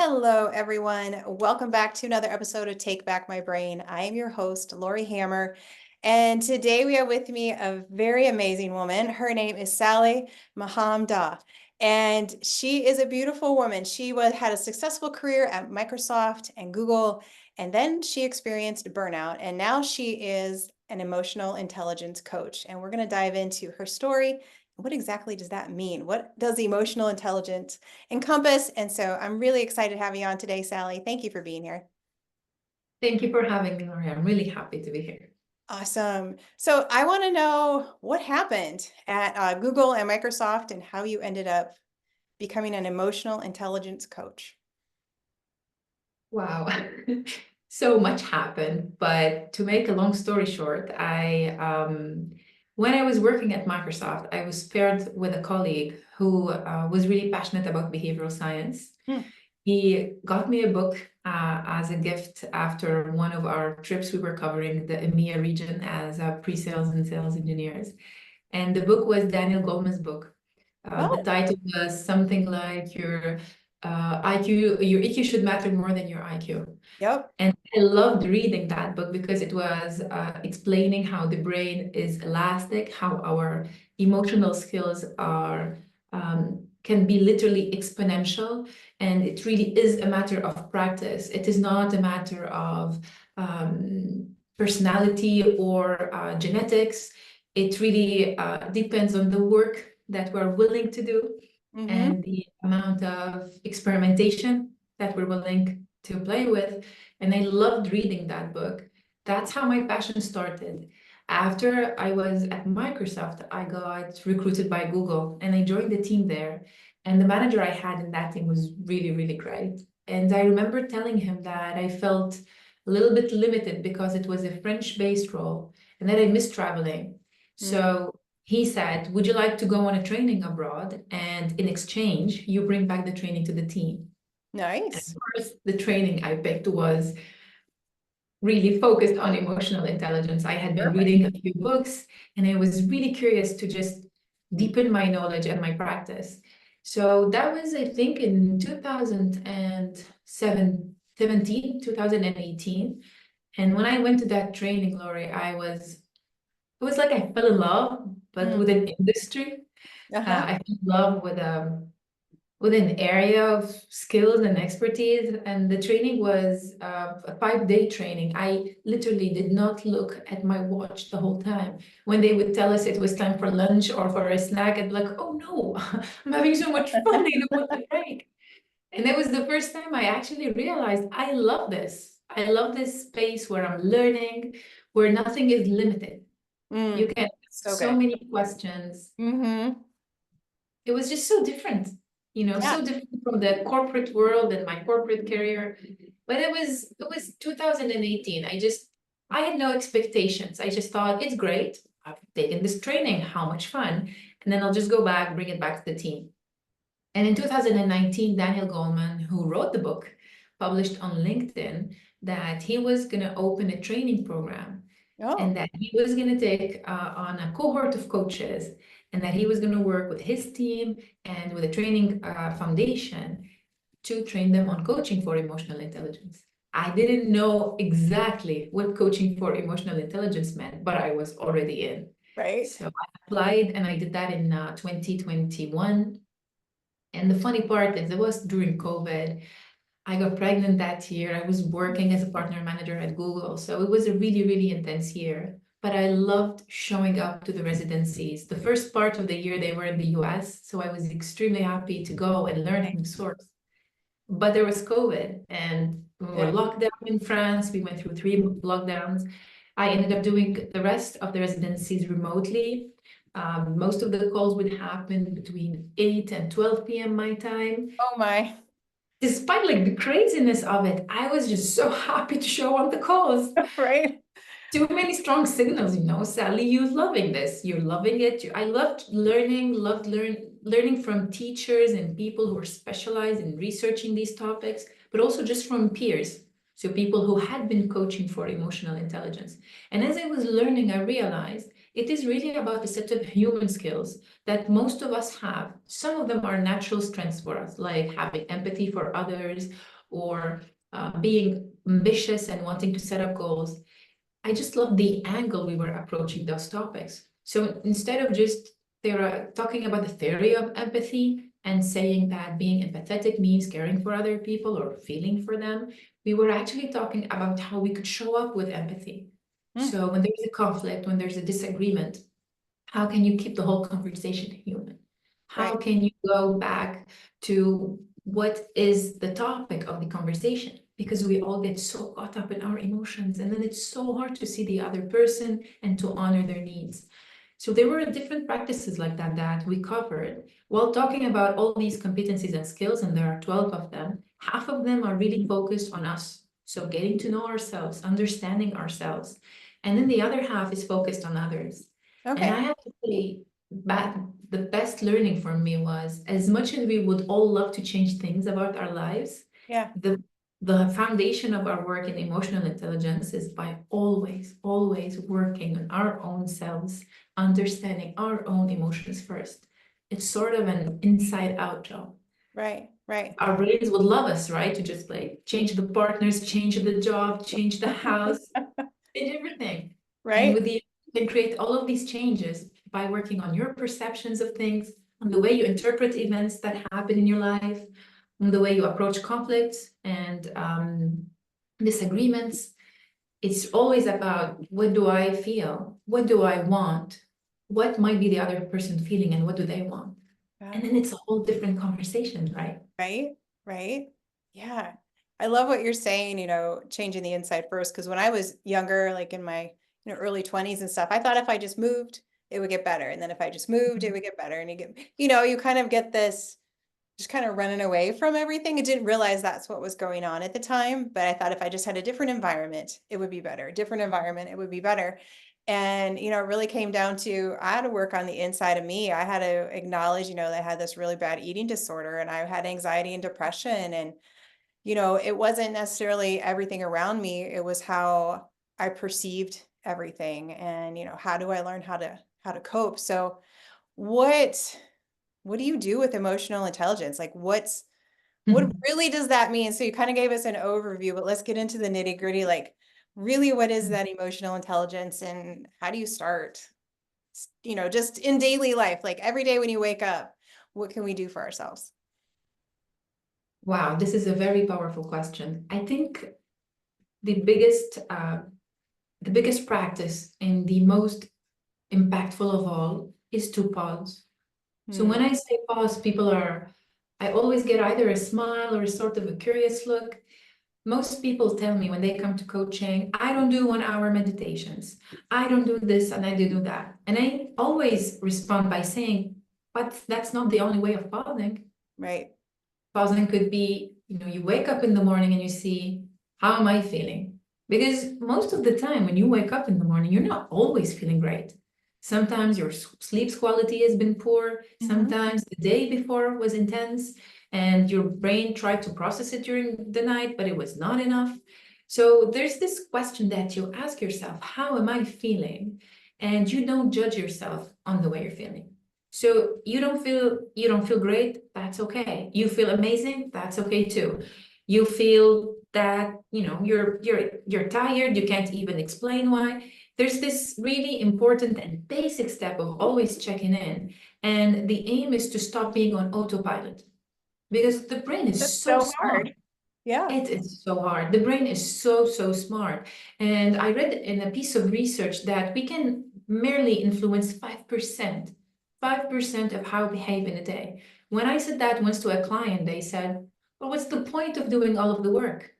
Hello, everyone. Welcome back to another episode of Take Back My Brain. I am your host, Laurie Hammer, and today we have with me a very amazing woman. Her name is Sally Mahamdeh, and she is a beautiful woman. She had a successful career at Microsoft and Google, and then she experienced burnout, and now she is an emotional intelligence coach. And we're going to dive into her story. What exactly does that mean? What does emotional intelligence encompass? And so I'm really excited to have you on today, Sally. Thank you for being here. Thank you for having me, Laurie. I'm really happy to be here. Awesome. So I want to know what happened at Google and Microsoft and how you ended up becoming an emotional intelligence coach. Wow. So much happened, but to make a long story short, when I was working at Microsoft, I was paired with a colleague who was really passionate about behavioral science. Hmm. He got me a book as a gift after one of our trips. We were covering the EMEA region as pre-sales and sales engineers. And the book was Daniel Goleman's book. The Oh, title was something like your EQ should matter more than your IQ. yep. And I loved reading that book because it was explaining how the brain is elastic, how our emotional skills are can be literally exponential, and it really is a matter of practice. It is not a matter of personality or genetics. It really depends on the work that we're willing to do Mm-hmm. and the amount of experimentation that we're willing to play with. And I loved reading that book. That's how my passion started. After I was at Microsoft, I got recruited by Google and I joined the team there. And the manager I had in that team was really, really great. And I remember telling him that I felt a little bit limited because it was a French-based role and that I missed traveling. Mm. So he said, would you like to go on a training abroad? And in exchange, you bring back the training to the team. And Nice. of course, the training I picked was really focused on emotional intelligence. I had been Perfect. reading a few books and I was really curious to just deepen my knowledge and my practice. So that was, I think, in 2017, 2018. And when I went to that training, Laurie, it was like I fell in love, but Mm. with an industry. Uh-huh. I fell in love with an area of skills and expertise, and the training was a 5-day training. I literally did not look at my watch the whole time. When they would tell us it was time for lunch or for a snack, I'd be like, oh no, I'm having so much fun, I don't want to break. And it was the first time I actually realized I love this. I love this space where I'm learning, where nothing is limited. You Mm. can ask So so good. many questions. Mm-hmm. It was just so different, Yeah. so different from the corporate world and my corporate career. But it was 2018. I had no expectations. I just thought it's great. I've taken this training, how much fun. And then I'll just go back, bring it back to the team. And in 2019, Daniel Goleman, who wrote the book, published on LinkedIn that he was going to open a training program and Oh, that he was going to take on a cohort of coaches and that he was going to work with his team and with a training foundation to train them on coaching for emotional intelligence. I didn't know exactly what coaching for emotional intelligence meant, but I was already in. right. So I applied and I did that in 2021. And the funny part is it was during COVID. I got pregnant that year. I was working as a partner manager at Google. So it was a really, really intense year. But I loved showing up to the residencies. The first part of the year, they were in the US. So I was extremely happy to go and learn from the source. But there was COVID and we were Yeah. locked down in France. We went through 3 lockdowns. I ended up doing the rest of the residencies remotely. Most of the calls would happen between 8 and 12 p.m. my time. Oh my. Despite like the craziness of it, I was just so happy to show on the calls. Right. Too many strong signals, Sally, you're loving this. You're loving it. I loved learning, learning from teachers and people who are specialized in researching these topics, but also just from peers. So people who had been coaching for emotional intelligence. And as I was learning, I realized It is really about a set of human skills that most of us have. Some of them are natural strengths for us, like having empathy for others or being ambitious and wanting to set up goals. I just love the angle we were approaching those topics. So instead of just talking about the theory of empathy and saying that being empathetic means caring for other people or feeling for them, we were actually talking about how we could show up with empathy. Mm, So when there's a conflict, when there's a disagreement, how can you keep the whole conversation human? How right. can you go back to what is the topic of the conversation? Because we all get so caught up in our emotions, and then it's so hard to see the other person and to honor their needs. So there were different practices like that that we covered while talking about all these competencies and skills, and there are 12 of them. Half of them are really focused on us. So getting to know ourselves, understanding ourselves. And then the other half is focused on others. And I Okay. have to say, the best learning for me was, as much as we would all love to change things about our lives, Yeah. the foundation of our work in emotional intelligence is by always working on our own selves, understanding our own emotions first. It's sort of an inside out job. Right. Right. Our brains would love us, right? To just like change the partners, change the job, change the house, change everything. And Right. with the you can create all of these changes by working on your perceptions of things, on the way you interpret events that happen in your life, on the way you approach conflicts and disagreements. It's always about, what do I feel? What do I want? What might be the other person feeling and what do they want? And Yeah. then it's a whole different conversation, right? Right. Right. Yeah. I love what you're saying, changing the inside first. Because when I was younger, like in my, early 20s and stuff, I thought if I just moved, it would get better. And then if I just moved, it would get better. And you kind of get this just kind of running away from everything. I didn't realize that's what was going on at the time, but I thought if I just had a different environment, it would be better. Different environment, it would be better. And, it really came down to I had to work on the inside of me. I had to acknowledge, that I had this really bad eating disorder and I had anxiety and depression. And, it wasn't necessarily everything around me. It was how I perceived everything. And, how do I learn how to cope? So what do you do with emotional intelligence? Like what really does that mean? So you kind of gave us an overview, but let's get into the nitty gritty. Like really, what is that emotional intelligence and how do you start? Just in daily life, like every day when you wake up, what can we do for ourselves? Wow, this is a very powerful question. I think the biggest the biggest practice and the most impactful of all is to pause. So Hmm, when I say pause, I always get either a smile or a sort of a curious look. Most people tell me when they come to coaching, I don't do 1 hour meditations. I don't do this and I do that. And I always respond by saying, but that's not the only way of pausing. right. Pausing could be, you wake up in the morning and you see, how am I feeling? Because most of the time when you wake up in the morning, you're not always feeling great. Sometimes your sleep quality has been poor. Mhm. Sometimes the day before was intense and your brain tried to process it during the night, but it was not enough. So there's this question that you ask yourself, how am I feeling? And you don't judge yourself on the way you're feeling. So you don't feel great, that's okay. You feel amazing, that's okay too. You feel that, you're tired, you can't even explain why. There's this really important and basic step of always checking in. And the aim is to stop being on autopilot because the brain That's is so so smart. hard. Yeah. It is so hard. The brain is so smart. And I read in a piece of research that we can merely influence 5% of how we behave in a day. When I said that once to a client, they said, well, what's the point of doing all of the work?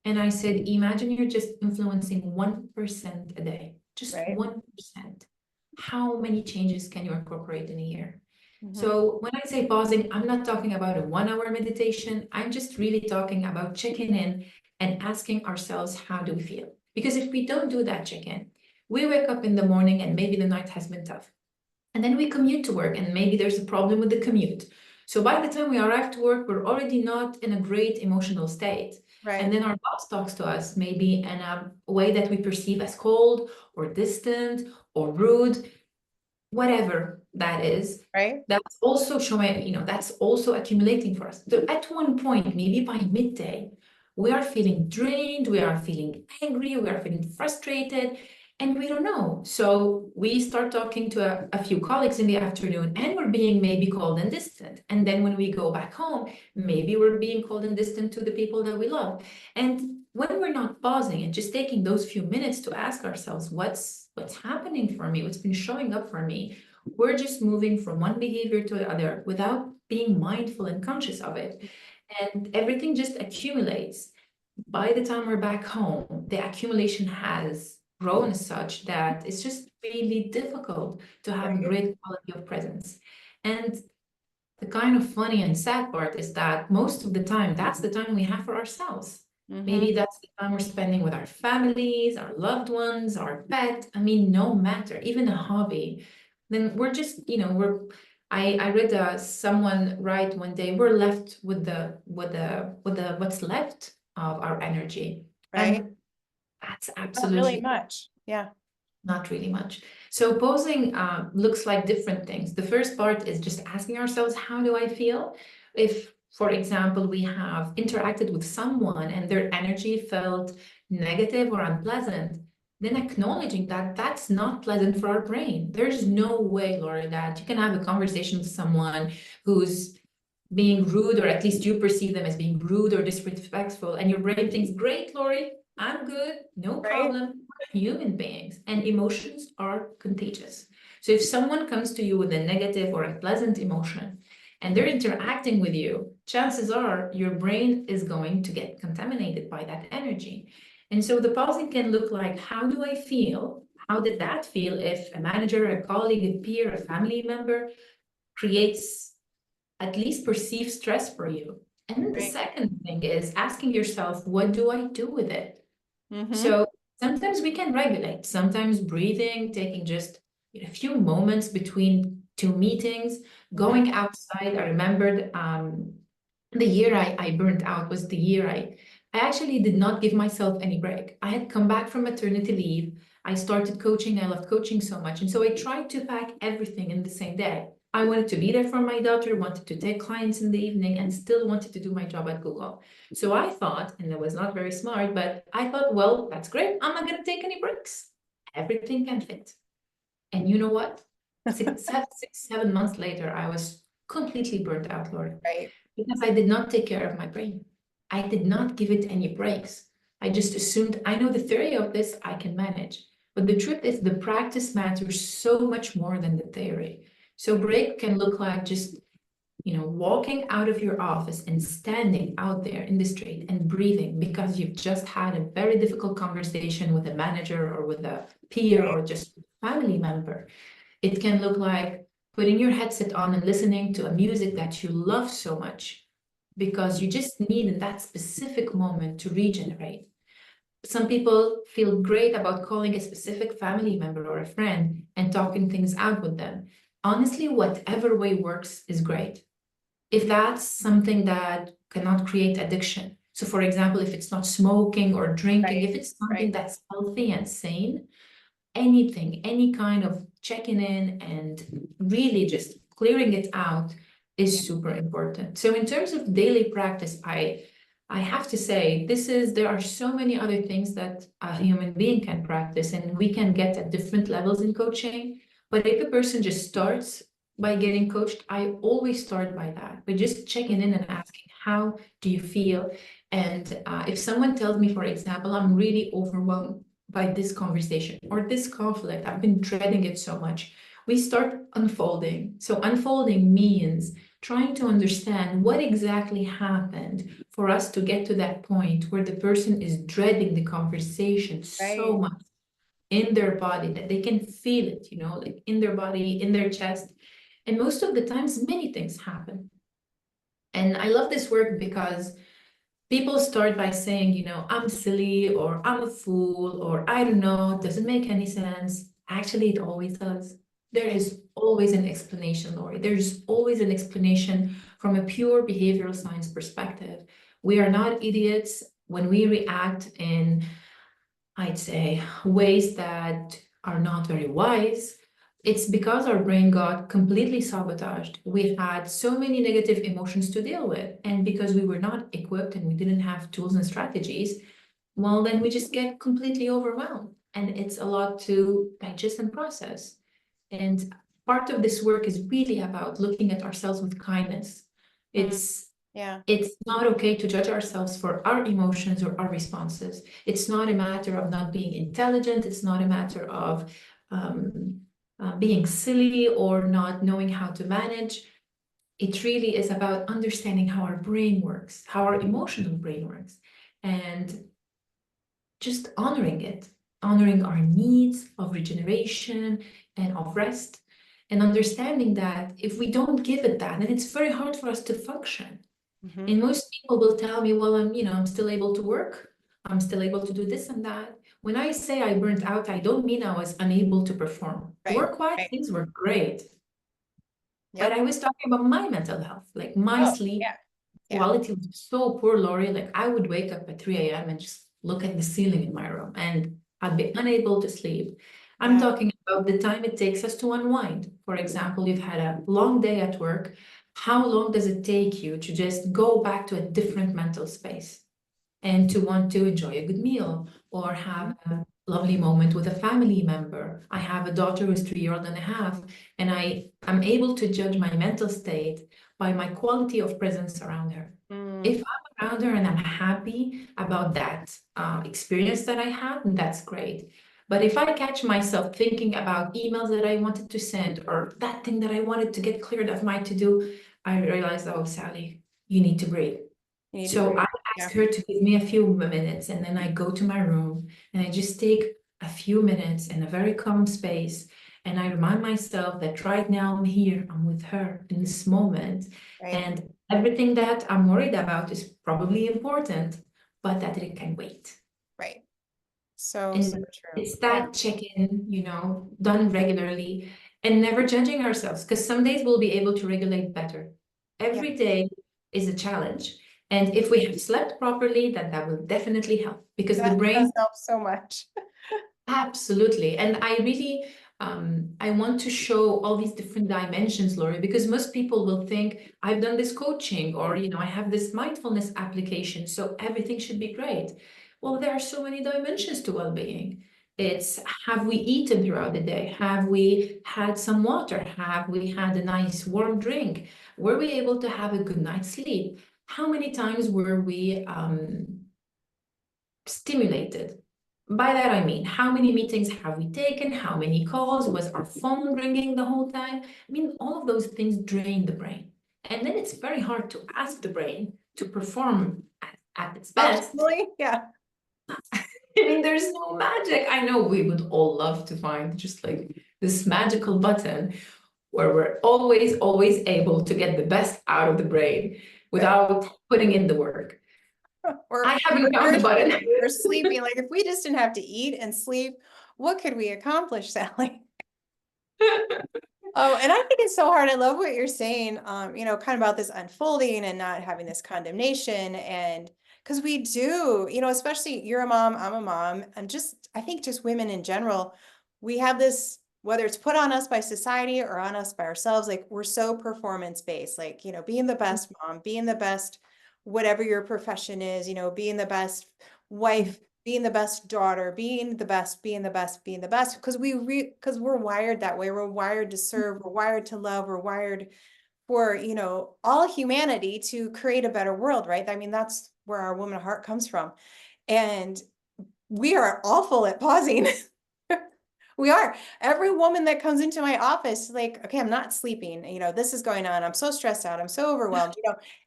And I said, imagine you're just influencing 1% a day, just Right. 1%. How many changes can you incorporate in a year? Mhm. So when I say pausing, I'm not talking about a 1 hour meditation. I'm just really talking about checking in and asking ourselves, how do we feel? Because if we don't do that check-in, we wake up in the morning and maybe the night has been tough. And then we commute to work and maybe there's a problem with the commute. So by the time we arrive to work, we're already not in a great emotional state. And Right. then our boss talks to us maybe in a way that we perceive as cold or distant or rude, whatever that is. Right. That's also showing, that's also accumulating for us. So at one point, maybe by midday, we are feeling drained, we are feeling angry, we are feeling frustrated, and we don't know. So we start talking to a few colleagues in the afternoon, and we're being maybe cold and distant. And then when we go back home, maybe we're being cold and distant to the people that we love. And when we're not pausing and just taking those few minutes to ask ourselves, what's happening for me? What's been showing up for me? We're just moving from one behavior to the other without being mindful and conscious of it. And everything just accumulates. By the time we're back home, the accumulation has grown such that it's just really difficult to have a Right. great quality of presence. And the kind of funny and sad part is that most of the time, that's the time we have for ourselves. Maybe that's the time we're spending with our families, our loved ones, our pet. I mean, no matter, even a hobby. Then we're just, I read someone write one day, we're left with the what's left of our energy. Right. And that's Not really absolutely much. Yeah. not really much. So posing looks like different things. The first part is just asking ourselves, how do I feel? If, for example, we have interacted with someone and their energy felt negative or unpleasant, then acknowledging that that's not pleasant for our brain. There's no way, Laura, that you can have a conversation with someone who's being rude, or at least you perceive them as being rude or disrespectful, and your brain thinks, great, Lori, I'm good, no Right. problem. We're human beings, and emotions are contagious. So if someone comes to you with a negative or a pleasant emotion, and they're interacting with you, chances are your brain is going to get contaminated by that energy. And so the pausing can look like, how do I feel? How did that feel if a manager, a colleague, a peer, a family member creates at least perceive stress for you? And then the Right. second thing is asking yourself, what do I do with it? Mm-hmm. So sometimes we can regulate, sometimes breathing, taking just a few moments between two meetings, going outside. I remembered the year I burned out was the year I actually did not give myself any break. I had come back from maternity leave. I started coaching. I loved coaching so much. And so I tried to pack everything in the same day. I wanted to be there for my daughter, wanted to take clients in the evening, and still wanted to do my job at Google. So I thought, and it was not very smart, but I thought, well, that's great. I'm not going to take any breaks. Everything can fit. And you know what? 7 months later, I was completely burnt out, Lori, Right. because I did not take care of my brain. I did not give it any breaks. I just assumed I know the theory of this, I can manage. But the truth is, the practice matters so much more than the theory. So break can look like just walking out of your office and standing out there in the street and breathing because you've just had a very difficult conversation with a manager or with a peer Right. or just a family member. It can look like putting your headset on and listening to a music that you love so much because you just need in that specific moment to regenerate. Some people feel great about calling a specific family member or a friend and talking things out with them. Honestly, whatever way works is great. If that's something that cannot create addiction. So for example, if it's not smoking or drinking, Right. if it's something Right. that's healthy and sane, anything, any kind of checking in and really just clearing it out is super important. So in terms of daily practice, I have to say there are so many other things that a human being can practice, and we can get at different levels in coaching. But if a person just starts by getting coached, I always start by that, by just checking in and asking, how do you feel? And if someone tells me, for example, I'm really overwhelmed by this conversation or this conflict, I've been dreading it so much, we start unfolding. So unfolding means trying to understand what exactly happened for us to get to that point where the person is dreading the conversation so Right. much in their body that they can feel it, like in their body, in their chest. And most of the times, many things happen. And I love this work because people start by saying, I'm silly, or I'm a fool, or I don't know, it doesn't make any sense. Actually, it always does. There is always an explanation, Laurie. There's always an explanation from a pure behavioral science perspective. We are not idiots when we react in, I'd say, ways that are not very wise. It's because our brain got completely sabotaged. We had so many negative emotions to deal with. And because we were not equipped and we didn't have tools and strategies, well, then we just get completely overwhelmed. And it's a lot to digest and process. And part of this work is really about looking at ourselves with kindness. Mm, It's yeah. it's not okay to judge ourselves for our emotions or our responses. It's not a matter of not being intelligent. It's not a matter of being silly or not knowing how to manage. It really is about understanding how our brain works, how our emotional brain works, and just honoring it, honoring our needs of regeneration and of rest, and understanding that if we don't give it that, then it's very hard for us to function. Mhm. And most people will tell me, well, I'm still able to work. I'm still able to do this and that. When I say I burnt out, I don't mean I was unable to perform. Right. Work-wise, Right. things were great, but I Yep. was talking about my mental health, like my Oh, sleep yeah. Yeah. quality was so poor, Laurie. Like I would wake up at 3 a.m. and just look at the ceiling in my room and I'd be unable to sleep. I'm Wow. talking about the time it takes us to unwind. For example, you've had a long day at work. How long does it take you to just go back to a different mental space and to want to enjoy a good meal or have a lovely moment with a family member? I have a daughter who's 3 years and a half, and I'm able to judge my mental state by my quality of presence around her. Mm, If I'm around her and I'm happy about that experience that I had, that's great. But if I catch myself thinking about emails that I wanted to send or that thing that I wanted to get cleared of my to-do, I realized, oh, Sally, you need to breathe. you need to So breathe. I Yeah. ask her to give me a few minutes and then I go to my room and I just take a few minutes in a very calm space and I remind myself that right now I'm here, I'm with her in this moment. Right. And everything that I'm worried about is probably important, but that it can wait. Right. So, so And true. it's Yeah. that check-in, done regularly and never judging ourselves because some days we'll be able to regulate better. Yeah. Every day is a challenge. And if we have slept properly, then that will definitely help because the That does brain, help so much. absolutely. And I really, I want to show all these different dimensions, Laurie, because most people will think I've done this coaching or, I have this mindfulness application, so everything should be great. Well, there are so many dimensions to well-being. It's have we eaten throughout the day? Have we had some water? Have we had a nice warm drink? Were we able to have a good night's sleep? How many times were we stimulated? By that I mean, how many meetings have we taken? How many calls? Was our phone ringing the whole time? I mean, all of those things drain the brain. And then it's very hard to ask the brain to perform at its best. Optimally. Yeah. I mean, there's no magic. I know we would all love to find just like this magical button where we're always able to get the best out of the brain Right. without putting in the work. Or I haven't found the button. we're sleeping. Like if we just didn't have to eat and sleep, what could we accomplish, Sally? Oh, and I think it's so hard. I love what you're saying, kind of about this unfolding and not having this condemnation. And because we do, especially you're a mom, I'm a mom, and I think just women in general, we have this, whether it's put on us by society or on us by ourselves, like we're so performance based, like, being the best mom, being the best, whatever your profession is, being the best wife, being the best daughter, being the best, being the best, being the best, because because we're wired that way. We're wired to serve, we're wired to love, we're wired for, all humanity to create a better world, right? I mean, that's where our woman heart comes from. And we are awful at pausing. We are. Every woman that comes into my office, like, okay, I'm not sleeping, this is going on. I'm so stressed out. I'm so overwhelmed,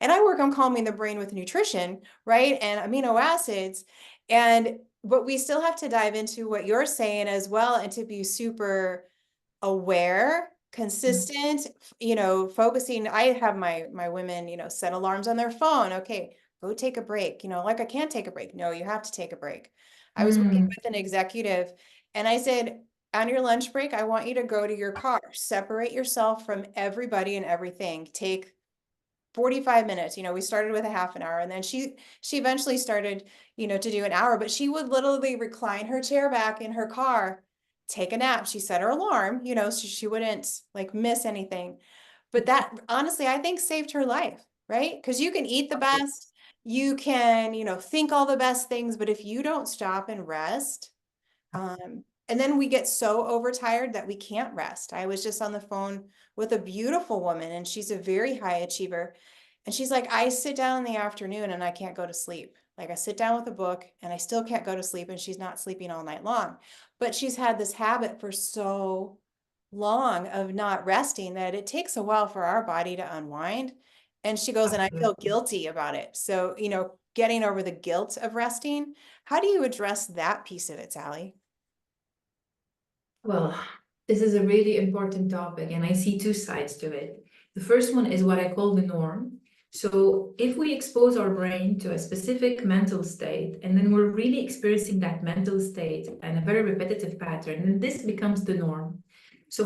and I work on calming the brain with nutrition, right? And amino acids. But we still have to dive into what you're saying as well and to be super aware, consistent, focusing. I have my women, set alarms on their phone. Okay, go take a break. Like I can't take a break. No, you have to take a break. I was working Mm, with an executive and I said, on your lunch break, I want you to go to your car, separate yourself from everybody and everything. Take 45 minutes. We started with a half an hour, and then she eventually started, to do an hour, but she would literally recline her chair back in her car, take a nap. She set her alarm, so she wouldn't like miss anything. But that honestly, I think saved her life, right? Because you can eat the best, you can, think all the best things, but if you don't stop and rest, and then we get so overtired that we can't rest. I was just on the phone with a beautiful woman, and she's a very high achiever. And she's like, I sit down in the afternoon and I can't go to sleep. Like I sit down with a book and I still can't go to sleep, and she's not sleeping all night long. But she's had this habit for so long of not resting that it takes a while for our body to unwind. And she goes, and I feel Absolutely. guilty about it. So, getting over the guilt of resting. How do you address that piece of it, Sally? Well, this is a really important topic, and I see two sides to it. The first one is what I call the norm. So, if we expose our brain to a specific mental state, and then we're really experiencing that mental state and a very repetitive pattern, then this becomes the norm. So,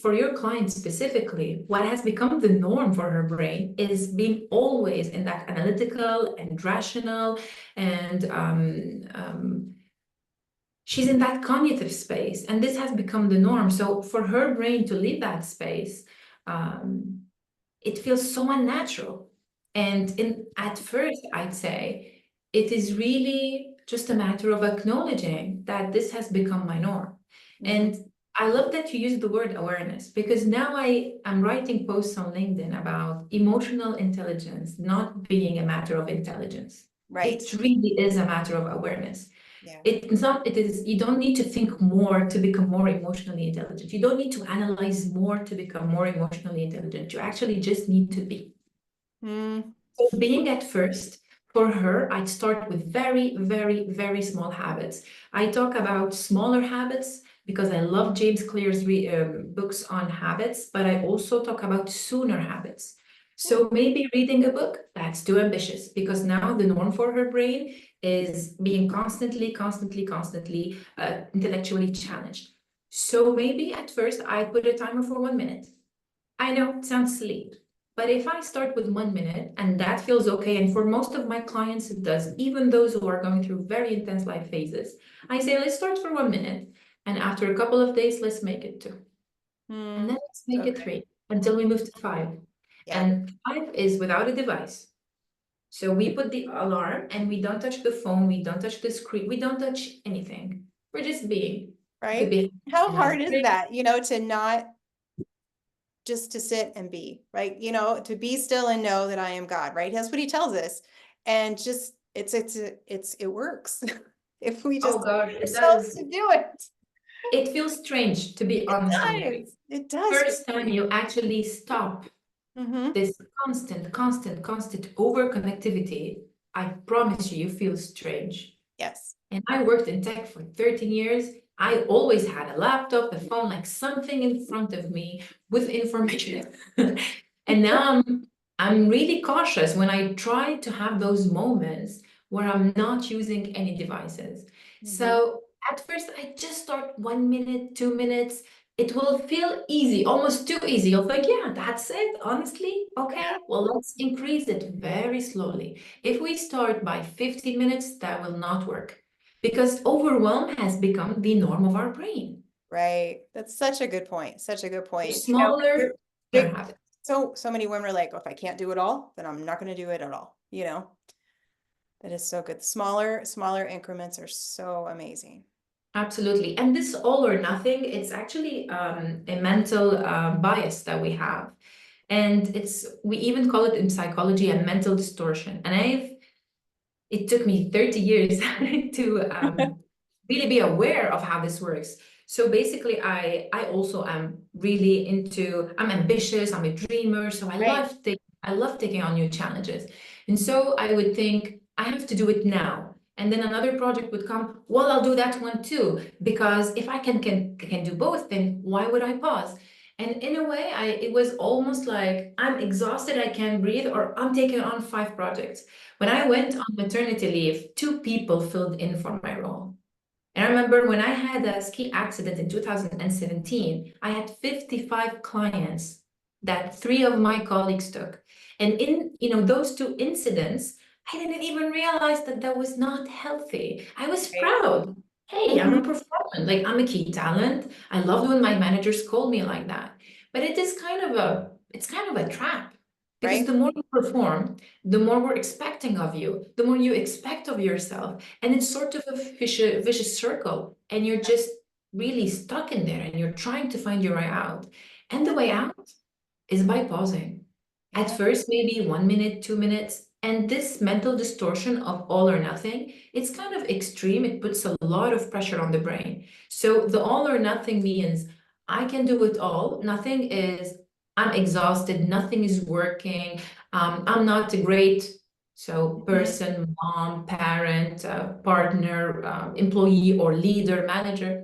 for your client specifically, what has become the norm for her brain is being always in that analytical and rational and she's in that cognitive space, and this has become the norm. So for her brain to leave that space, um, it feels so unnatural. And at first, I'd say it is really just a matter of acknowledging that this has become my norm. Mhm. And I love that you use the word awareness, because now I am writing posts on LinkedIn about emotional intelligence not being a matter of intelligence. Right. It really is a matter of awareness. Yeah. You don't need to think more to become more emotionally intelligent. You don't need to analyze more to become more emotionally intelligent. You actually just need to be. Mm, So being at first, for her, I'd start with very, very, very small habits. I talk about smaller habits because I love James Clear's books on habits, but I also talk about sooner habits. mm, So maybe reading a book, that's too ambitious, because now the norm for her brain is being constantly intellectually challenged. So maybe at first I put a timer for 1 minute. I know it sounds silly, but if I start with 1 minute and that feels okay, and for most of my clients it does, even those who are going through very intense life phases, I say, let's start for 1 minute. And after a couple of days, let's make it two. And then mm. let's make So it good. three until we move to five. Yeah. And five is without a device. So we put the alarm and we don't touch the phone, we don't touch the screen, we don't touch anything. We're just being. It could Right. be How a nice hard is drink. that, to not just to sit and be, right? To be still and know that I am God, right? That's what he tells us. And just it works. If we Oh just gosh, allow it ourselves does. to do it. It feels strange, to be It honest with you. does. It does feel First time great. you actually stop Mm-hmm. this constant over connectivity, I promise you, you feel strange. Yes. And I worked in tech for 13 years. I always had a laptop, a phone, like something in front of me with information. And now I'm really cautious when I try to have those moments where I'm not using any devices. Mm-hmm. So at first, I just start 1 minute, 2 minutes. It will feel easy, almost too easy. You'll think, yeah, that's it, honestly. Yeah. Okay, well, let's increase it very slowly. If we start by 15 minutes, that will not work because overwhelm has become the norm of our brain. Right. That's such a good point. Such a good So point. smaller Big, habits. so many women are like, oh, if I can't do it all, then I'm not going to do it at all. That is so good. Smaller increments are so amazing. Absolutely. And this all or nothing, it's actually a mental bias that we have. And we even call it in psychology a mental distortion. And it took me 30 years to really be aware of how this works. So basically, I also am really I'm ambitious, I'm a dreamer, so Right. I love taking on new challenges. And so I would think I have to do it now. And then another project would come, well, I'll do that one too, because if I can do both, then why would I pause? And in a way, it was almost like I'm exhausted, I can't breathe, or I'm taking on 5 projects. When I went on maternity leave, 2 people filled in for my role. And I remember when I had a ski accident in 2017, I had 55 clients that 3 of my colleagues took. And in, those 2 incidents, I didn't even realize that that was not healthy. I was Right. proud. Hey, I'm Hmm. a performer. Like, I'm a key talent. I loved when my managers called me like that. But it's kind of a trap, because Right. the more you perform, the more we're expecting of you, the more you expect of yourself. And it's sort of a vicious circle. And you're just really stuck in there and you're trying to find your way out. And the way out is by pausing. At Yeah. first, maybe 1 minute, 2 minutes. And this mental distortion of all or nothing, it's kind of extreme. It puts a lot of pressure on the brain. So the all or nothing means I can do it all. Nothing is, I'm exhausted. Nothing is working. I'm not a great Mhm. person, mom, parent, partner, employee, or leader, manager.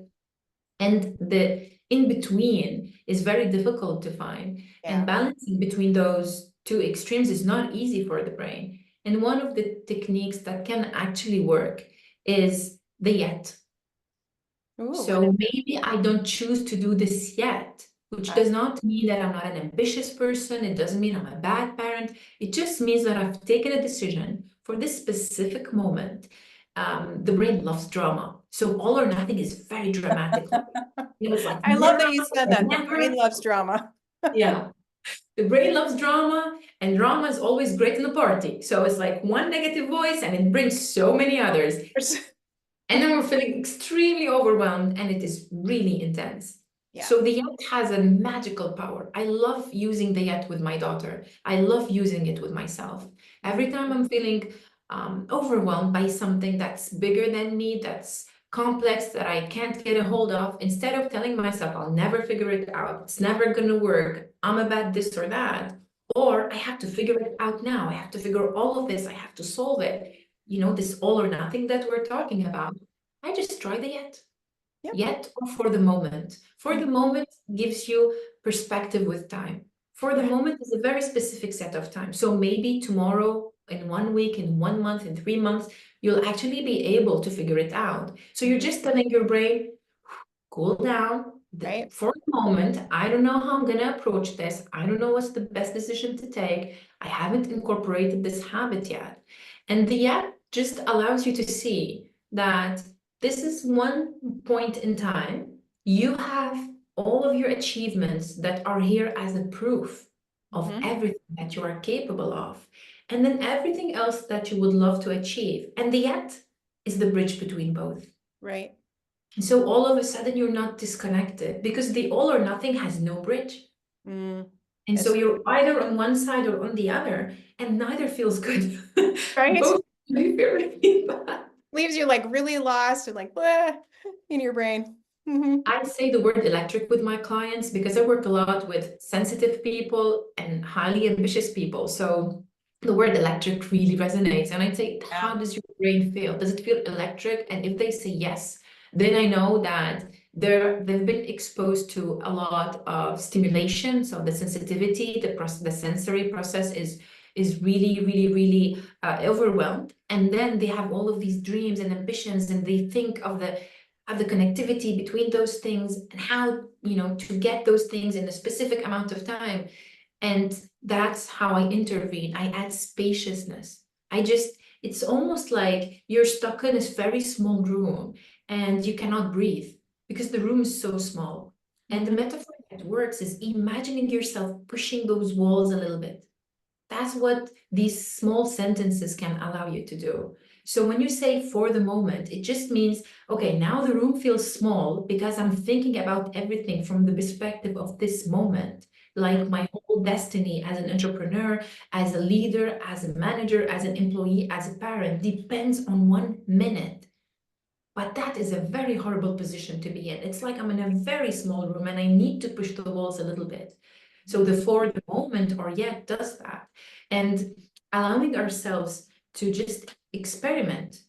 And the in between is very difficult to find. And Yeah. balancing between those 2 extremes is not easy for the brain. And one of the techniques that can actually work is the yet. Ooh, what is So maybe I don't choose to do this yet, which that? does not mean that I'm not an ambitious person. It doesn't mean I'm a bad parent. It just means that I've taken a decision for this specific moment. The brain loves drama. So all or nothing is very dramatic. It's like I love now that you said or that. The brain never. loves drama. Yeah. The brain loves drama, and drama is always great in the party. So it's like one negative voice and it brings so many others. And then we're feeling extremely overwhelmed and it is really intense. Yeah. So the yet has a magical power. I love using the yet with my daughter. I love using it with myself. Every time I'm feeling overwhelmed by something that's bigger than me, that's complex, that I can't get a hold of, instead of telling myself, I'll never figure it out, it's never going to work, I'm a bad this or that, or I have to figure it out now, I have to figure all of this, I have to solve it. This all or nothing that we're talking about. I just try the yet. Yep. Yet or for the moment. For the Mhm. moment gives you perspective with time. For the Yeah. moment is a very specific set of time. So maybe tomorrow, in 1 week, in 1 month, in 3 months, you'll actually be able to figure it out. So you're Mhm. just telling your brain, cool down. Right. For the moment, I don't know how I'm going to approach this. I don't know what's the best decision to take. I haven't incorporated this habit yet. And the yet just allows you to see that this is one point in time. You have all of your achievements that are here as a proof of Hmm. everything that you are capable of. And then everything else that you would love to achieve. And the yet is the bridge between both. Right. And so all of a sudden you're not disconnected, because the all or nothing has no bridge. Mm. And so It's you're either on one side or on the other, and neither feels good. right. Both feel really bad. Leaves you like really lost and like blah in your brain. Hmm. I say the word electric with my clients because I work a lot with sensitive people and highly ambitious people. So the word electric really resonates. And I say, Yeah. how does your brain feel? Does it feel electric? And if they say yes, then I know that they've been exposed to a lot of stimulation. So the sensitivity, the sensory process is really, really, really overwhelmed. And then they have all of these dreams and ambitions, and they think of the connectivity between those things and how, to get those things in a specific amount of time. And that's how I intervene. I add spaciousness. It's almost like you're stuck in this very small room and you cannot breathe because the room is so small. And the Hmm. metaphor that works is imagining yourself pushing those walls a little bit. That's what these small sentences can allow you to do. So when you say for the moment, it just means, okay, now the room feels small because I'm thinking about everything from the perspective of this moment, like my whole destiny as an entrepreneur, as a leader, as a manager, as an employee, as a parent depends on 1 minute. But that is a very horrible position to be in. It's like I'm in a very small room and I need to push the walls a little bit. So the for the moment or yet does that. And allowing ourselves to just experiment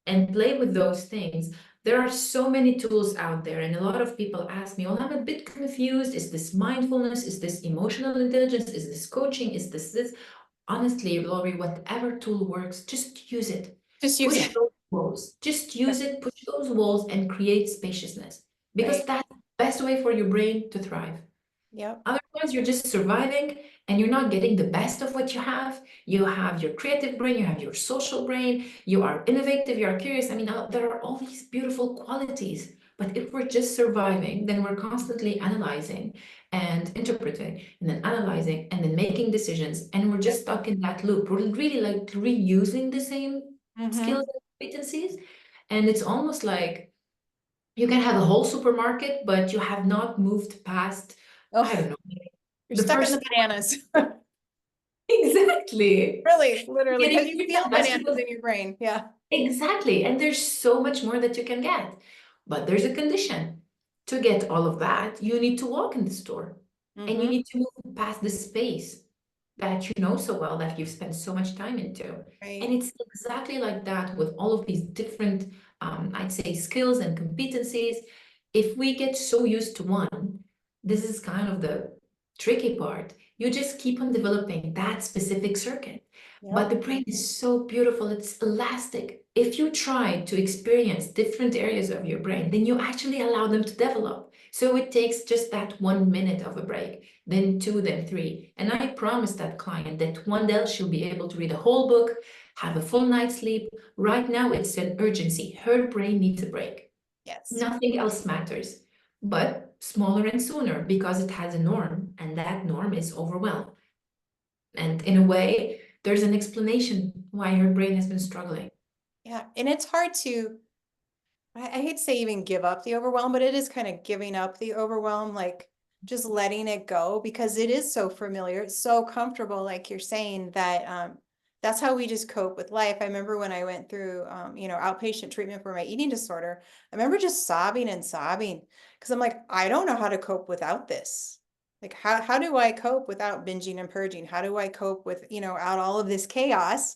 and play with those things. There are so many tools out there, and a lot of people ask me, well, I'm a bit confused. Is this mindfulness? Is this emotional intelligence? Is this coaching? Is this? Honestly, Laurie, whatever tool works, just use it. Just use Push it. walls. Just Right. use it, push those walls and create spaciousness because Right. that's the best way for your brain to thrive. Yep. Otherwise, you're just surviving and you're not getting the best of what you have. You have your creative brain, you have your social brain, you are innovative, you are curious. I mean, there are all these beautiful qualities. But if we're just surviving, then we're constantly analyzing and interpreting and then analyzing and then making decisions. And we're Yep. just stuck in that loop. We're really like reusing the same Mm-hmm. skills and competencies. And it's almost like you can have a whole supermarket, but you have not moved past, I Oh, don't know, you're the stuck in first the bananas. exactly. Really, literally, because Getting you fruits feel and bananas vegetables. in your brain. Yeah. Exactly. And there's so much more that you can get. But there's a condition. To get all of that, you need to walk in the store and you Mm-hmm. need to move past the space that you know so well, that you've spent so much time into. And Right. it's exactly like that with all of these different, I'd say, skills and competencies. If we get so used to one, this is kind of the tricky part. You just keep on developing that specific circuit. But Yep. the brain is so beautiful, it's elastic. If you try to experience different areas of your brain, then you actually allow them to develop. So it takes just that 1 minute of a break, then two, then three. And I promise that client that one day she'll be able to read a whole book, have a full night's sleep. Right now, it's an urgency. Her brain needs a break. Yes. Nothing else matters, but smaller and sooner because it has a norm, and that norm is overwhelmed. And in a way, there's an explanation why her brain has been struggling. Yeah. And it's hard to, I hate to say even give up the overwhelm, but it is kind of giving up the overwhelm, like just letting it go because it is so familiar. It's so comfortable, like you're saying, that that's how we just cope with life. I remember when I went through outpatient treatment for my eating disorder, I remember just sobbing and sobbing because I'm like, I don't know how to cope without this. Like how do I cope without binging and purging? How do I cope with, out all of this chaos?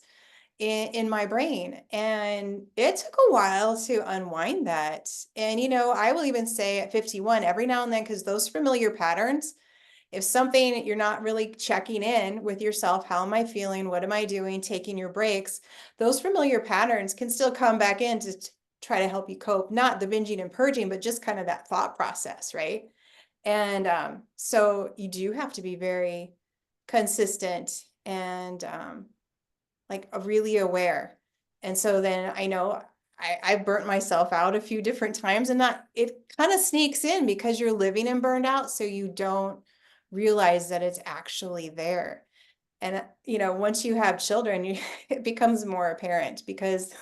In my brain. And it took a while to unwind that. And, I will even say at 51, every now and then, because those familiar patterns, if something you're not really checking in with yourself, how am I feeling? What am I doing? Taking your breaks, those familiar patterns can still come back in to try to help you cope, not the binging and purging, but just kind of that thought process, right? And so you do have to be very consistent and like really aware. And so then I know I burnt myself out a few different times and not it kind of sneaks in because you're living in burned out, so you don't realize that it's actually there. And once you have children, it becomes more apparent because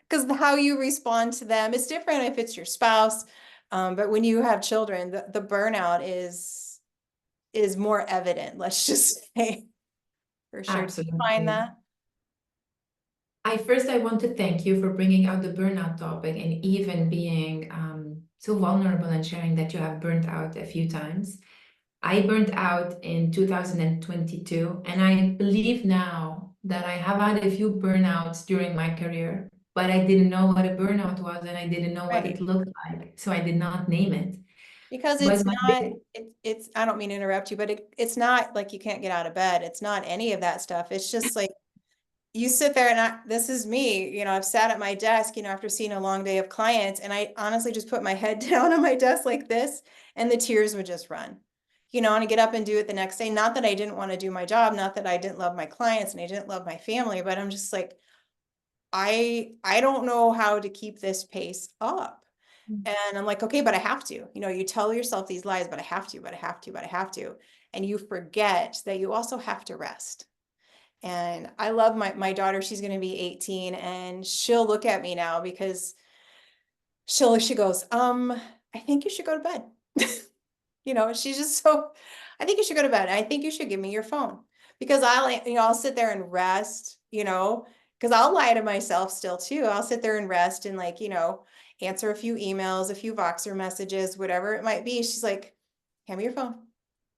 how you respond to them is different if it's your spouse. But when you have children, the burnout is more evident, let's just say, for sure. Do you find Absolutely. that? I want to thank you for bringing out the burnout topic and even being so vulnerable and sharing that you have burnt out a few times. I burnt out in 2022, and I believe now that I have had a few burnouts during my career, but I didn't know what a burnout was and I didn't know what it Right. looked like, so I did not name it. Because But it's my not, it's, I don't mean to interrupt you, but it's not like you can't get out of bed. It's not any of that stuff. It's just like you sit there and this is me, I've sat at my desk, after seeing a long day of clients, and I honestly just put my head down on my desk like this, and the tears would just run. And I get up and do it the next day. Not that I didn't want to do my job, not that I didn't love my clients and I didn't love my family, but I'm just like, I don't know how to keep this pace up. And I'm like, okay, but I have to. You tell yourself these lies, but I have to, but I have to, but I have to. And you forget that you also have to rest. And I love my daughter, she's going to be 18 and she'll look at me now because she goes, I think you should go to bed. She's just so, I think you should go to bed. I think you should give me your phone because I'll sit there and rest, because I'll lie to myself still too. I'll sit there and rest and answer a few emails, a few Voxer messages, whatever it might be. She's like, hand me your phone,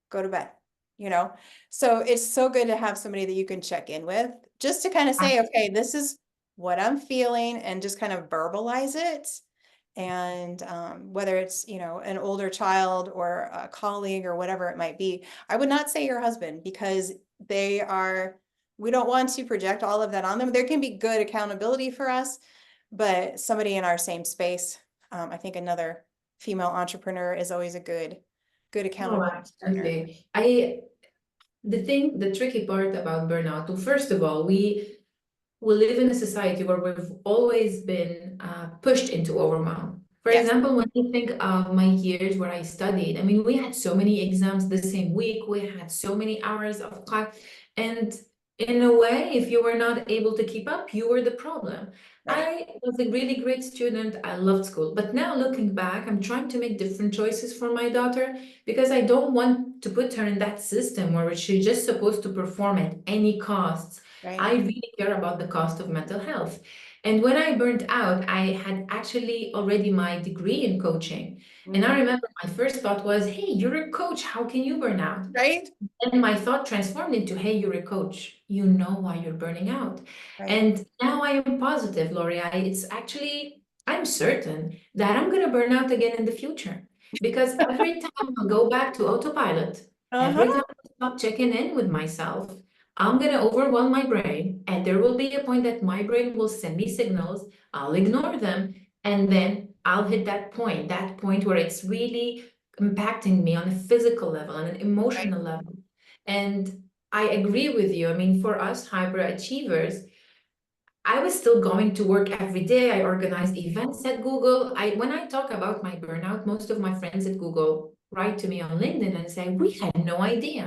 go to bed, you know? So it's so good to have somebody that you can check in with just to kind of say, okay, this is what I'm feeling and just kind of verbalize it. And whether it's, an older child or a colleague or whatever it might be, I would not say your husband because they are we don't want to project all of that on them. There can be good accountability for us, but somebody in our same space, I think another female entrepreneur is always a good Oh, accountability partner. absolutely. The tricky part about burnout, well, first of all, we live in a society where we've always been pushed into overwhelm. For Yes, example, when you think of my years where I studied, I mean, we had so many exams the same week, we had so many hours of class, and in a way, if you were not able to keep up, you were the problem. right, I was a really great student. I loved school. But now looking back, I'm trying to make different choices for my daughter because I don't want to put her in that system where she's just supposed to perform at any cost. right. I really care about the cost of mental health. And when I burnt out, I had actually already my degree in coaching. And Mhm. I remember my first thought was, hey, you're a coach. How can you burn out? Right, And my thought transformed into, hey, you're a coach. You know why you're burning out. right. And now I am positive, Laurie. I'm certain that I'm going to burn out again in the future. Because every time I go back to autopilot, every Uh-huh, time I stop checking in with myself, I'm going to overwhelm my brain. And there will be a point that my brain will send me signals. I'll ignore them. And then I'll hit that point where it's really impacting me on a physical level, on an right. emotional level. And I agree with you. I mean, for us hyperachievers, I was still going to work every day. I organized events at Google. When I talk about my burnout, most of my friends at Google write to me on LinkedIn and say, we had no idea.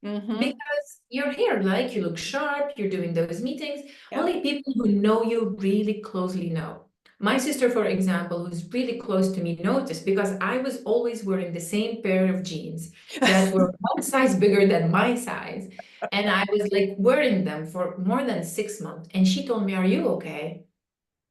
Mm-hmm. Because you're here, like you look sharp, you're doing those meetings. Yep. Only people who know you really closely know. My sister, for example, who's really close to me, noticed because I was always wearing the same pair of jeans that were one size bigger than my size. And I was like wearing them for more than 6 months. And she told me, are you okay?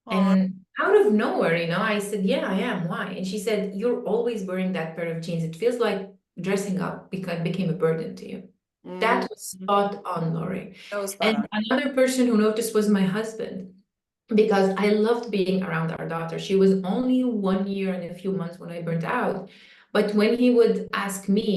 Aw. And out of nowhere, I said, yeah, I am. Why? And she said, you're always wearing that pair of jeans. It feels like dressing up became a burden to you. Mm, That was spot on, Laurie. that was spot And on. another person who noticed was my husband, because I loved being around our daughter. She was only 1 year and a few months when I burnt out. But when he would ask me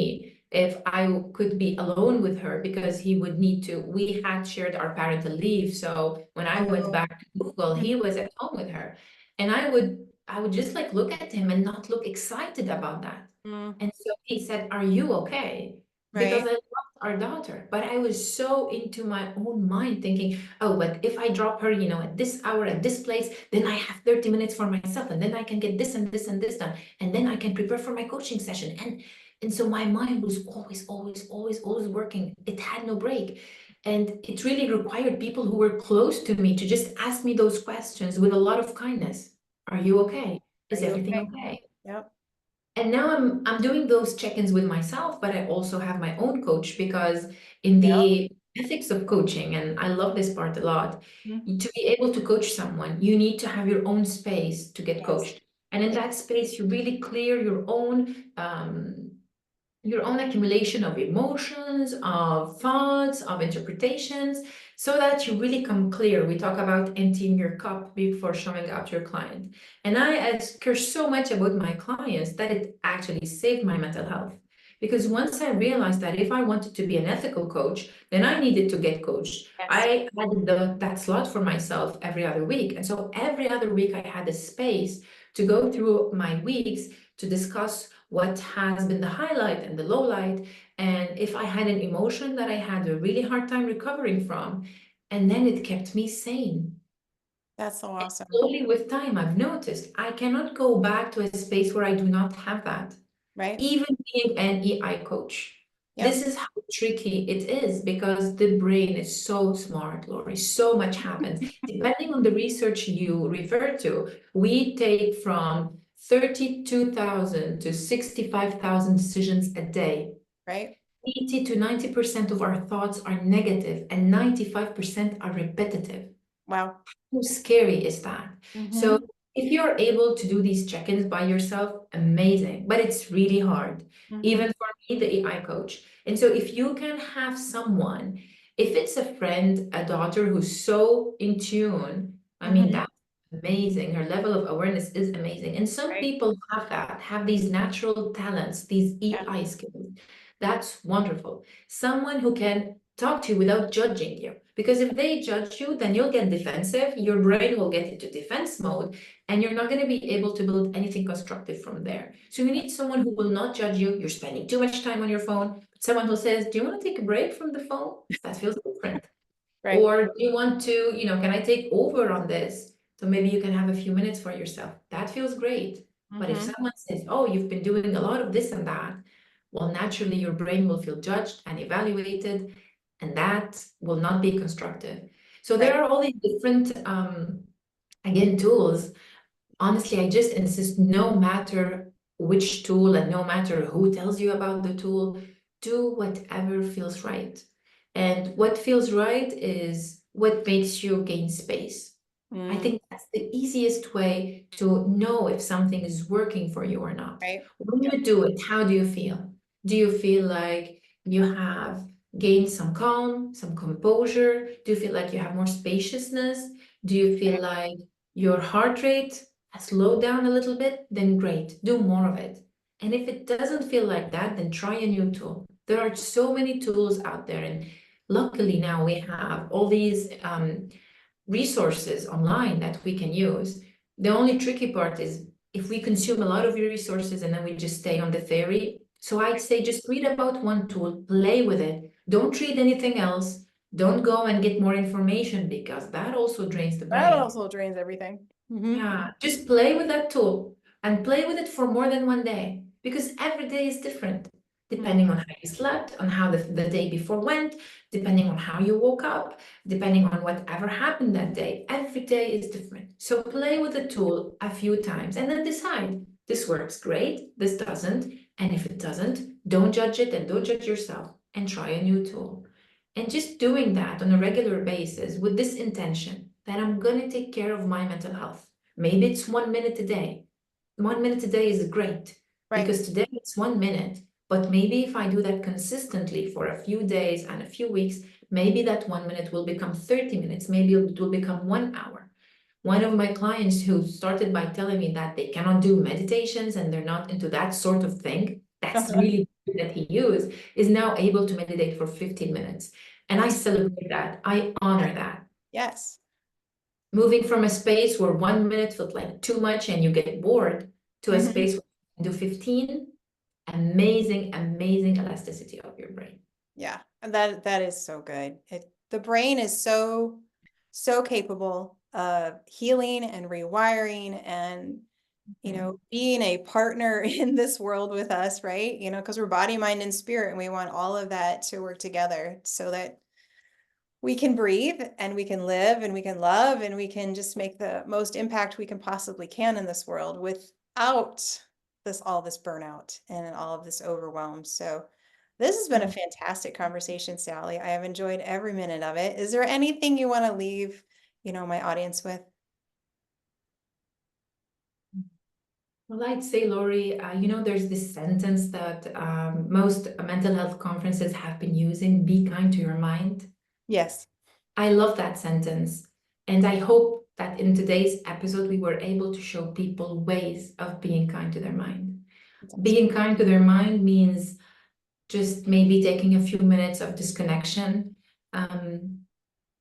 if I could be alone with her because he would need to, we had shared our parental leave. So when I went Oh. back to Google, he was at home with her. And I would just like look at him and not look excited about that. Mm, And so he said, are you okay? Because right. I loved our daughter, but I was so into my own mind thinking, oh, but if I drop her, at this hour at this place, then I have 30 minutes for myself, and then I can get this and this and this done, and then I can prepare for my coaching session. And so my mind was always, always, always, always working. It had no break. And it really required people who were close to me to just ask me those questions with a lot of kindness. Are you okay? Are Is you everything okay? okay? Yep. And now I'm doing those check-ins with myself, but I also have my own coach because in Yep. the ethics of coaching, and I love this part a lot, Mm, to be able to coach someone, you need to have your own space to get yes. coached. And in Yeah. that space, you really clear your own accumulation of emotions, of thoughts, of interpretations, so that you really come clear. We talk about emptying your cup before showing up to your client. And I care so much about my clients that it actually saved my mental health. Because once I realized that if I wanted to be an ethical coach, then I needed to get coached. Yes. I added that slot for myself every other week. And so every other week, I had a space to go through my weeks to discuss what has been the highlight and the low light, and if I had an emotion that I had a really hard time recovering from, and then it kept me sane. That's so And awesome. slowly with time, I've noticed I cannot go back to a space where I do not have that, Right? even being an EI coach. Yep. This is how tricky it is because the brain is so smart, Laurie. So much happens. Depending on the research you refer to, we take from 32,000 to 65,000 decisions a day. Right? 80 to 90% of our thoughts are negative and 95% are repetitive. Wow. How scary is that? So Mm-hmm. if you're able to do these check-ins by yourself, amazing, but it's really hard, Mm-hmm. even for me, the AI coach. And so if you can have someone, if it's a friend, a daughter who's so in tune, I mean, Mm-hmm. that's amazing. Her level of awareness is amazing. And some Right? people have these natural talents, these Yeah. EI skills. That's wonderful. Someone who can talk to you without judging you. Because if they judge you, then you'll get defensive, your brain will get into defense mode, and you're not going to be able to build anything constructive from there. So you need someone who will not judge you. You're spending too much time on your phone. But someone who says, do you want to take a break from the phone? That feels different. Right. Or do you want to, can I take over on this? So maybe you can have a few minutes for yourself. That feels great. But if Mm-hmm. someone says, oh, you've been doing a lot of this and that, well, naturally your brain will feel judged and evaluated, and that will not be constructive. So there Right. are all these different, again, tools. Honestly, I just insist, no matter which tool and no matter who tells you about the tool, do whatever feels right. And what feels right is what makes you gain space. I Mm, think that's the easiest way to know if something is working for you or not. right. When Yep. you do it, how do you feel? Do you feel like you have gained some calm, some composure? Do you feel like you have more spaciousness? Do you feel like your heart rate has slowed down a little bit? Then great, do more of it. And if it doesn't feel like that, then try a new tool. There are so many tools out there, and luckily now we have all these resources online that we can use. The only tricky part is if we consume a lot of your resources and then we just stay on the theory. So I'd say just read about one tool, play with it. Don't read anything else. Don't go and get more information because that also drains the That brain. also drains everything. Mm-hmm. Yeah, just play with that tool and play with it for more than one day because every day is different, depending on how you slept, on how the day before went, depending on how you woke up, depending on whatever happened that day. Every day is different. So play with the tool a few times and then decide this works great, this doesn't. And if it doesn't, don't judge it and don't judge yourself and try a new tool. And just doing that on a regular basis with this intention that I'm going to take care of my mental health. Maybe it's 1 minute a day. 1 minute a day is great Right. because today it's 1 minute. But maybe if I do that consistently for a few days and a few weeks, maybe that 1 minute will become 30 minutes. Maybe it will become 1 hour. One of my clients who started by telling me that they cannot do meditations and they're not into that sort of thing, that's Uh-huh. really good that he used, is now able to meditate for 15 minutes. And I That's celebrate that. I honor that. yes. Moving from a space where 1 minute felt like too much and you get bored to a Mm-hmm. space where you can do 15, amazing, amazing elasticity of your brain. Yeah. And that is so good. The brain is so capable of healing and rewiring and Mhm. being a partner in this world with us, right? Because we're body, mind, and spirit, and we want all of that to work together so that we can breathe and we can live and we can love and we can just make the most impact we can possibly can in this world without all this burnout and all of this overwhelm. So this has been a Oh, fantastic conversation, Sally. I have enjoyed every minute of it. Is there anything you want to leave, my audience with? well, I'd say, Laurie, there's this sentence that most mental health conferences have been using, be kind to your mind. Yes. I love that sentence. And I hope that in today's episode, we were able to show people ways of being kind to their mind. That's awesome. Being kind to their mind means just maybe taking a few minutes of disconnection, um,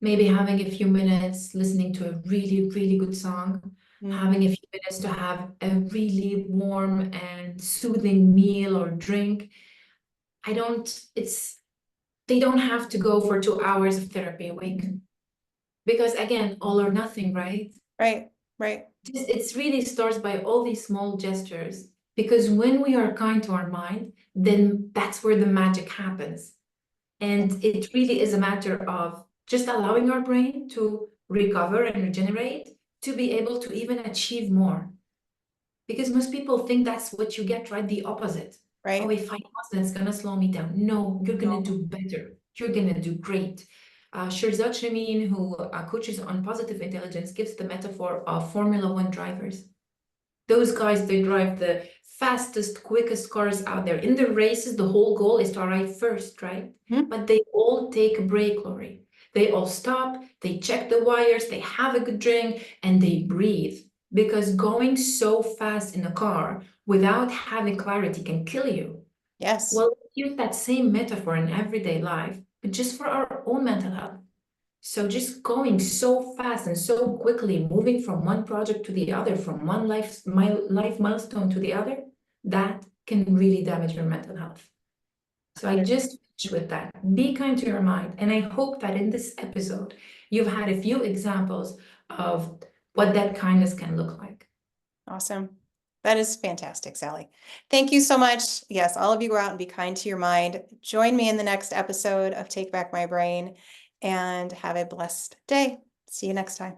maybe having a few minutes listening to a really, really good song, Mhm. having a few minutes to have a really warm and soothing meal or drink. I don't, it's, they don't have to go for 2 hours of therapy a week because again, all or nothing, right? Right, right. It's really starts by all these small gestures because when we are kind to our mind, then that's where the magic happens. And it really is a matter of just allowing our brain to recover and regenerate to be able to even achieve more. Because most people think that's what you get, right? The opposite. Oh, Right. if I pause, that's gonna slow me down. No, you're gonna No. do better. You're gonna do great. Shirzad Shamin, who coaches on positive intelligence, gives the metaphor of Formula One drivers. Those guys, they drive the fastest, quickest cars out there. In the races, the whole goal is to arrive first, right? Mhm. But they all take a break, Laurie. They all stop, they check the wires, they have a good drink, and they breathe. Because going so fast in a car without having clarity can kill you. Yes. Well, use that same metaphor in everyday life, but just for our own mental health. So just going so fast and so quickly, moving from one project to the other, from one life milestone to the other, that can really damage your mental health. So I just finish with that. Be kind to your mind. And I hope that in this episode, you've had a few examples of what that kindness can look like. Awesome. That is fantastic, Sally. Thank you so much. Yes, all of you go out and be kind to your mind. Join me in the next episode of Take Back My Brain and have a blessed day. See you next time.